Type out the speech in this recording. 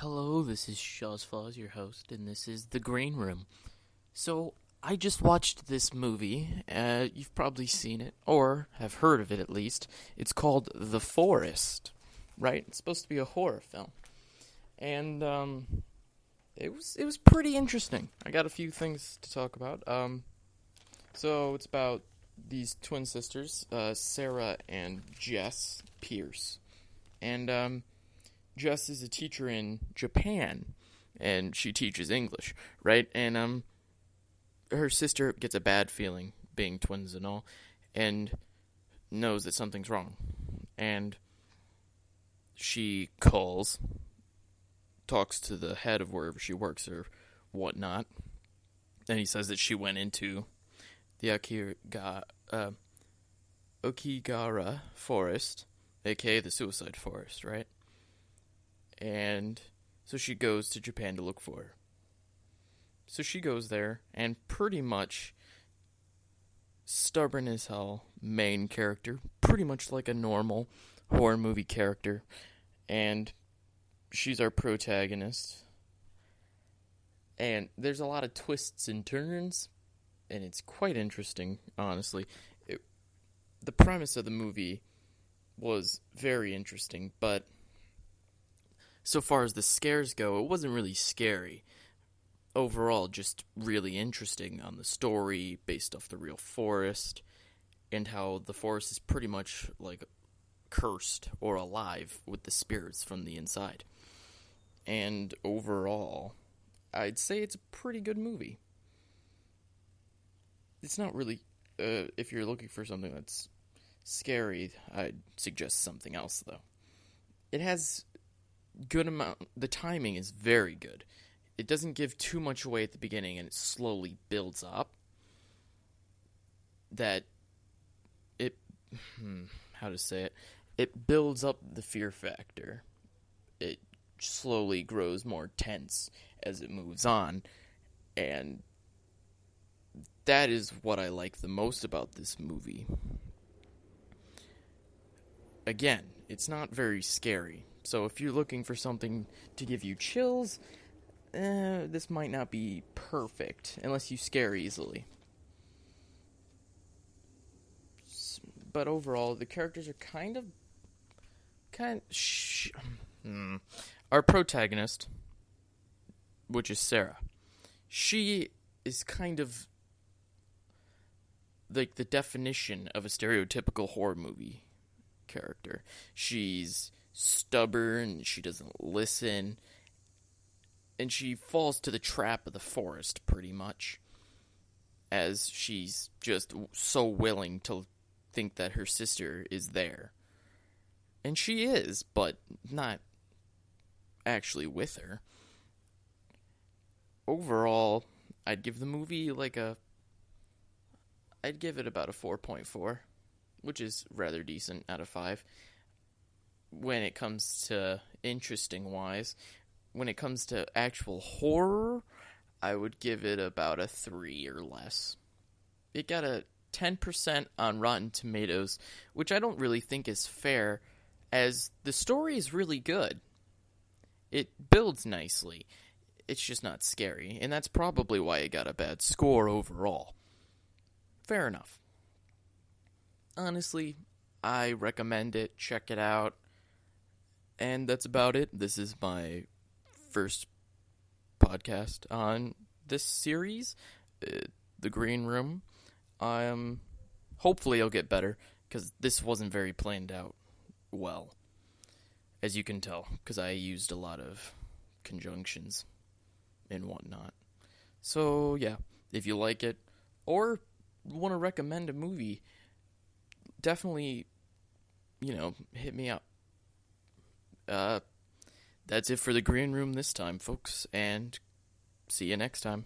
Hello, this is Shawsflaws, your host, and this is The Green Room. So, I just watched this movie. You've probably seen it, or have heard of it at least. It's called The Forest, right? It's supposed to be a horror film. And, it was pretty interesting. I got a few things to talk about. So, it's about these twin sisters, Sarah and Jess Pierce. And, Jess is a teacher in Japan, and she teaches English, right? And, her sister gets a bad feeling, being twins and all, and knows that something's wrong. And she talks to the head of wherever she works or whatnot, and he says that she went into the Okigara Forest, aka the Suicide Forest, right? And so she goes to Japan to look for her. So she goes there, and pretty much stubborn as hell, main character, pretty much like a normal horror movie character, and she's our protagonist. And there's a lot of twists and turns, and it's quite interesting, honestly. The premise of the movie was very interesting, but so far as the scares go, it wasn't really scary. Overall, just really interesting on the story, based off the real forest, and how the forest is pretty much, like, cursed or alive with the spirits from the inside. And overall, I'd say it's a pretty good movie. It's not really, if you're looking for something that's scary, I'd suggest something else, though. It has good amount. The timing is very good. It doesn't give too much away at the beginning, and it slowly builds up. That it, how to say it? It builds up the fear factor. It slowly grows more tense as it moves on, and that is what I like the most about this movie. Again, it's not very scary. So if you're looking for something to give you chills, this might not be perfect, unless you scare easily. But overall, the characters are Our protagonist, which is Sarah, she is kind of like the definition of a stereotypical horror movie character. She's stubborn, she doesn't listen, and she falls to the trap of the forest, pretty much, as she's just so willing to think that her sister is there. And she is, but not actually with her. Overall, I'd give the movie I'd give it about a 4.4, which is rather decent out of 5. When it comes to interesting-wise, when it comes to actual horror, I would give it about a 3 or less. It got a 10% on Rotten Tomatoes, which I don't really think is fair, as the story is really good. It builds nicely. It's just not scary, and that's probably why it got a bad score overall. Fair enough. Honestly, I recommend it. Check it out. And that's about it. This is my first podcast on this series, The Green Room. Hopefully I'll get better, because this wasn't very planned out well, as you can tell, because I used a lot of conjunctions and whatnot. So, yeah, if you like it, or want to recommend a movie, definitely, hit me up. That's it for The Green Room this time, folks, and see you next time.